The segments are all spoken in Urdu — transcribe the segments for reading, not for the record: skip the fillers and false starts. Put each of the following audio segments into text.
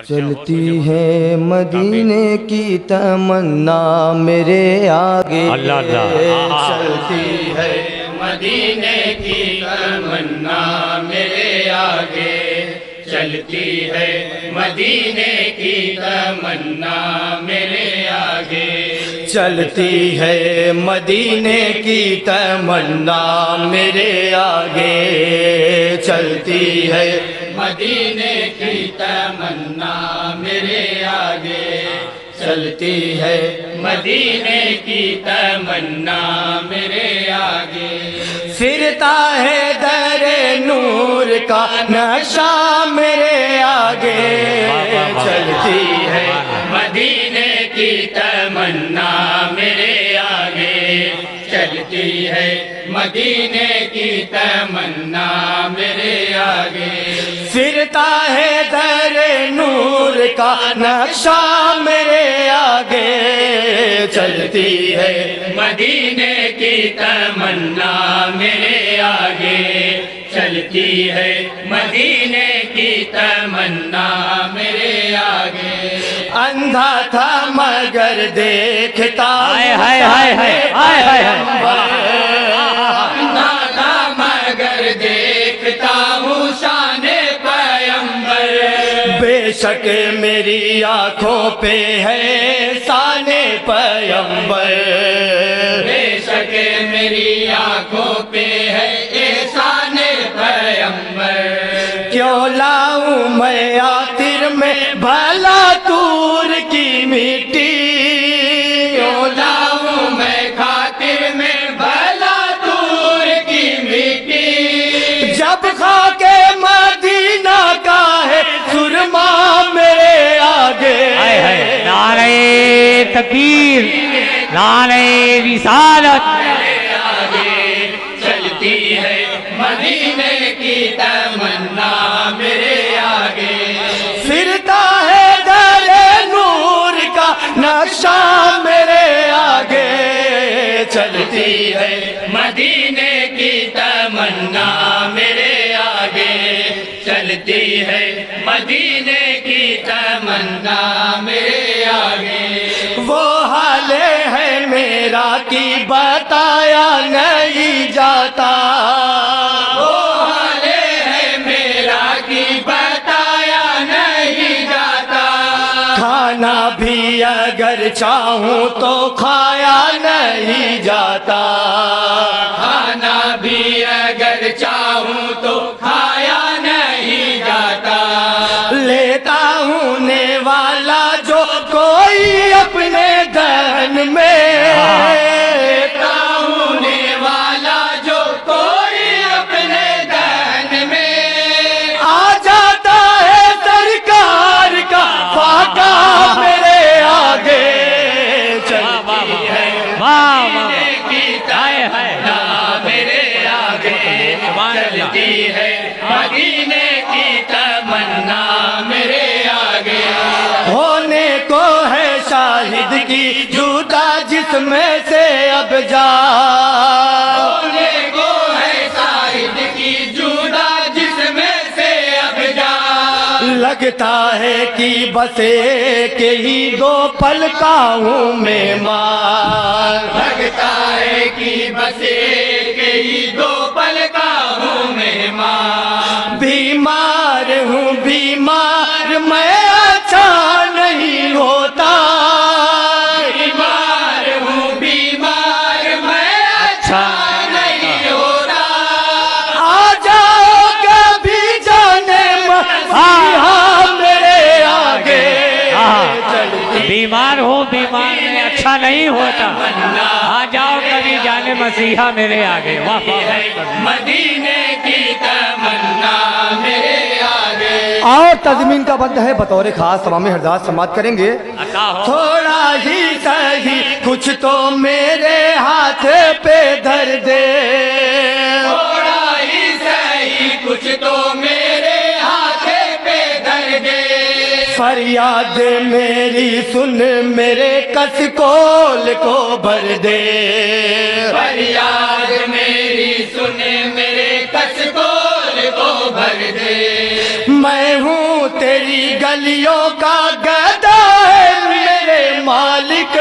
چلتی ہے مدینے کی تمنا میرے آگے، اللہ اللہ، چلتی ہے مدینے کی تمنا میرے آگے، چلتی ہے مدینے کی تمنا میرے آگے، چلتی ہے مدینے کی تمنا میرے آگے، چلتی ہے مدینے کی تمنا میرے آگے، چلتی ہے مدینے کی تمنا میرے آگے، پھرتا ہے در نور کا نقشہ میرے آگے، چلتی ہے مدینے کی تمنا میرے آگے، چلتی ہے مدینے کی تمنا میرے آگے، پھرتا ہے در نور کا نقشہ میرے آگے، چلتی ہے مدینے کی تمنا میرے آگے، چلتی ہے مدینے کی تمنا میرے آگے، اندھا تھا مگر دیکھتا ہائے ہائے ہائے ہائے ہائے ہائے اندھا تھا مگر دیکھتا ہوں شان پیمبر، بے شک میری آنکھوں پہ ہے شان پیمبر، بے شک میری آنکھوں پہ ہے احسان پیمبر، کیوں لاؤں میں عطر میں بھلا تور کی مٹی، کیوں لاؤں میں خاطر میں بھلا دور کی مٹی، جب خاک مدینہ کا ہے سرما میرے آگے، ہائے ہائے، نعرہ تکبیر، نعرہ رسالت، چلتی ہے مدینے کی تمنا میرے آگے، پھرتا ہے در نور کا نقشہ میرے آگے، چلتی ہے مدینے کی تمنا میرے آگے، چلتی ہے مدینے کی تمنا میرے آگے، وہ حال ہے میرا کی بتایا نہیں جاتا، وہ حال ہے میرا کی بتایا نہیں جاتا، کھانا بھی اگر چاہوں تو کھایا نہیں جاتا، کھانا بھی اگر چاہوں تو کھایا نہیں جاتا، لیتا ہوں نے والا جو کوئی اپنے دہن میں، لیتا ہوں نے والا جو کوئی اپنے دہن میں، آ جاتا ہے سرکار کا فاقہ میرے آگے، چلتی ہے واہ واہ، کی ہائے ہائے، تمنا میرے آگے، چلتی ہے مدینے کی تمنا میرے آگے، ہونے کو ہے شاہد کی جوتا جس میں سے اب جا، ہونے کو ہے شاہد کی جودا جس میں سے اب جا، لگتا ہے کہ بس ایک ہی دو پل کا ہوں مہمان، لگتا ہے کہ بس ایک ہی دو پل کا ہوں مہمان، بیمار ہوں بیمار میں اچھا نہیں ہوتا، بیمار ہوں بیمار میں اچھا نہیں ہوتا، آ جاؤ کبھی جانے مسیحا میرے آگے، بیمار ہو بیمار میں اچھا نہیں ہوتا، آ جاؤ کبھی جانے مسیحا میرے آگے، واہ واہ، مدینے کی تمنا میرے آگے، اور تضمین کا بند ہے بطور خاص تمام حضرات سماعت کریں گے، عطا ہو، تھوڑا ہی صحیح کچھ تو میرے ہاتھ پہ دھر دے، تھوڑا ہی صحیح کچھ تو میرے ہاتھ پہ دھر دے، فریاد میری سن میرے کس کول کو بھر دے، فریاد میری سن میرے کس کول کو بھر دے، میں ہوں ہوں تیری گلیوں کا گدا ہے میرے مالک،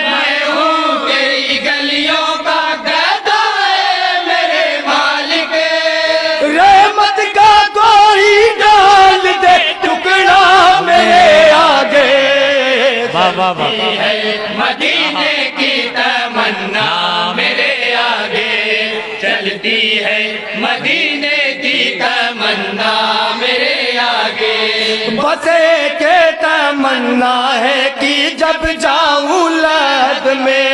میں ہوں تیری گلیوں کا گدا ہے میرے مالک، رحمت کا کوئی ڈال دے ٹکڑا میرے آگے، واہ واہ واہ ہے مدینے کی تمنا میرے آگے، چلتی ہے مدینے کی تمنا میرے آگے، بس ایک تمنا ہے کہ جب جاؤں لہد میں،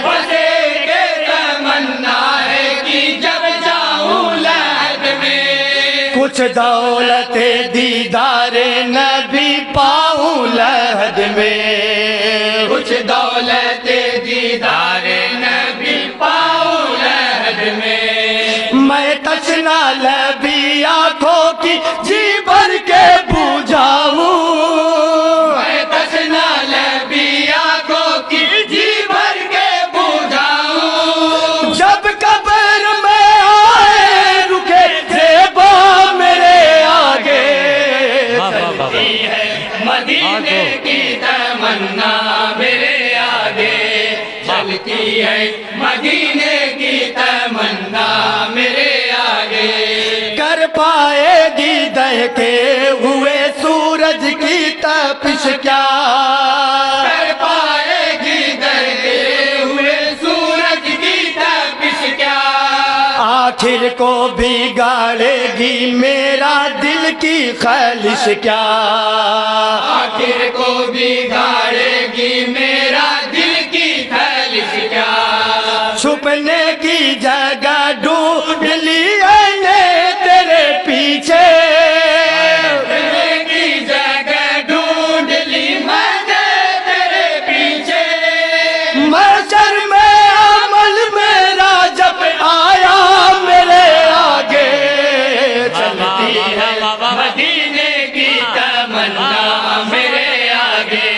بس ایک تمنا ہے کہ جب جاؤں لہد میں، کچھ دولت دیدار نبی پاؤں لہد میں، کچھ دولت دیدار نبی پاؤں لہد میں، میں تشنا لبی آنکھوں کی جی بھر کے بجھاؤں، میں تشنا لبی آنکھوں کی جی بھر کے بجھاؤں، جب قبر میں آئے رکے زیبا میرے آگے، واہ واہ واہ چلتی ہے مدینے کی تمنا میرے آگے، چلتی ہے مدینے کی تمنا میرے آگے، کر پائے گی دہکے ہوئے سورج کی تپش کیا، کر پائے گی درتے ہوئے سورج کی تپش کیا، آخر کو بگاڑے گی میرا دل کی خواہش کیا، آخر کو بگاڑے گی میرا دل کی خواہش کیا، چھپنے کی جگہ ڈھونڈ لی نے تیرے پیچھے، چھپنے کی جگہ ڈھونڈ لی میں نے تیرے پیچھے، محشر میں عمل میرا جب آیا میرے آگے، چلتی ہے مدینے کی تمنا میرے آگے،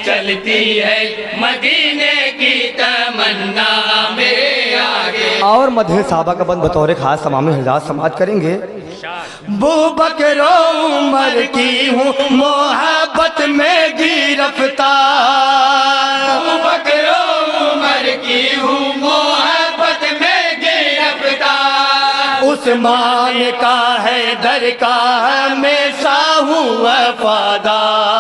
چلتی ہے مدینے کی تمنا میرے آگے، اور مدح صحابہ کا بند بطور خاص تمام حجاز سماعت کریں گے۔ بو بکر و عمر کی ہوں محبت میں گرفتار، بکر عمر کی ہوں محبت میں گرفتار، عثمان کا حیدر کا ہمیشہ ہوں وفادار،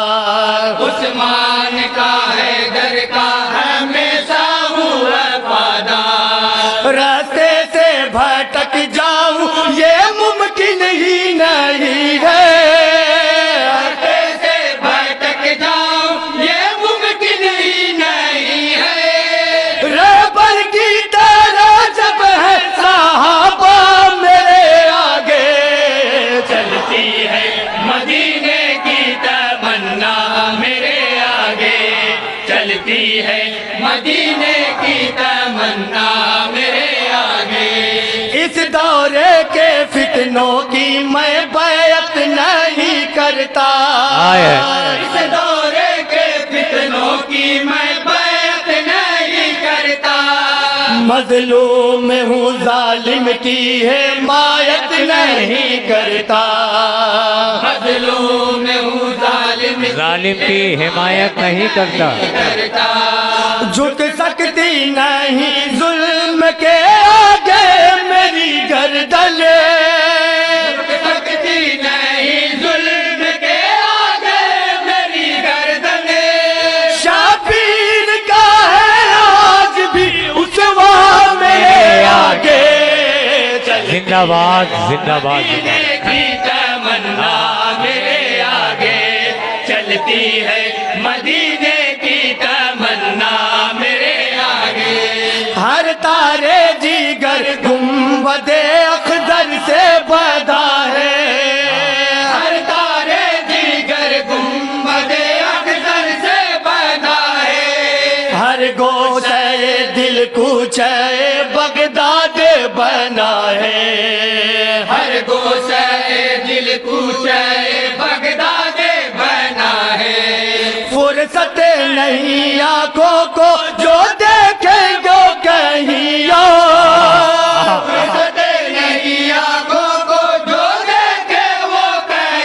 عثمان کا حیدر کا ہمیشہ ہوں وفادار، راستے سے بھٹک جاؤں یہ ممکن ہی نہیں ہے، راستے سے بھٹک جاؤں یہ ممکن ہی نہیں ہے، رہبر کی طرح جب ہے صحابہ میرے آگے، چلتی ہے مدینے کی تمنا میرے آگے، چلتی ہے مدینے کی تمنا میرے آگے، اس دورے کے فتنوں کی میں بیعت نہیں کرتا، اس دورے کے فتنوں کی میں بیعت نہیں کرتا، مظلوم ہوں ظالم کی حمایت نہیں کرتا، مظلوم ہوں ظالم کی حمایت نہیں کرتا، جھک سکتی نہیں ظلم کے آگے میری گردن، سکتی نہیں ظلم کے آگے میری گردن، شبیر کا ہے آج بھی اسوا میرے آگے، زندہ باد زندہ باد زندہ باد۔ مدینے کی تمنا میرے آگے، چلتی ہے مدینے کی تمنا میرے آگے، ہر تارے جیگر گنبد اخضر سے بدا ہے، ہر تارے دیگر گنبد اخضر سے بنا ہے، ہر گوشے دل کوچے بغداد بنا ہے، ہر گوشے دل کوچے بغداد بنا ہے، فرصت نہیں آنکھوں کو جو دیکھیں گے کہیں اور، فرصت نہیں آنکھوں کو جو دیکھے وہ کہیں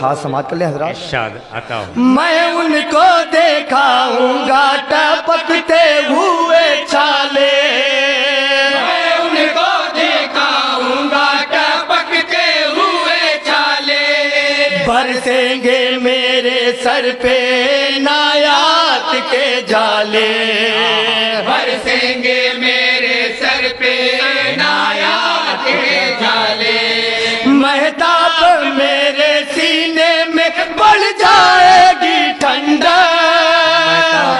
خاص سماعت کر لیں حضرات۔ ارشاد عطا ہو۔ میں ان کو دیکھاؤں گا ٹپکتے ہوئے چھالے، میں ان کو دکھاؤں گا ٹپکتے ہوئے چھالے، برسیں گے میرے سر پہ نایات کے جالے، برسیں گے میرے سر پہ نایات کے جالے، مہتاب میرے سینے میں بڑھ جائے گی ٹھنڈک،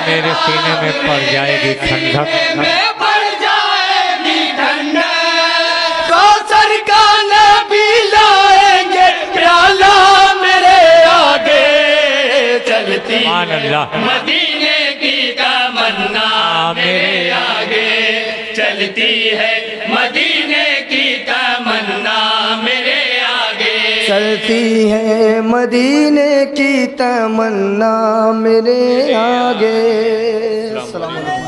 میرے سینے میں پڑ جائے گی ٹھنڈک، میں بڑھ جائے گی ٹھنڈک، کوثر کا نبی لائیں گے پیالہ میرے آگے، چلتی سبحان اللہ۔ مدینے کی تمنا میرے آگے، چلتی ہے مدینے کی تمنا میرے آگے، چلتی ہے مدینے کی تمنا میرے آگے۔ السلام علیکم۔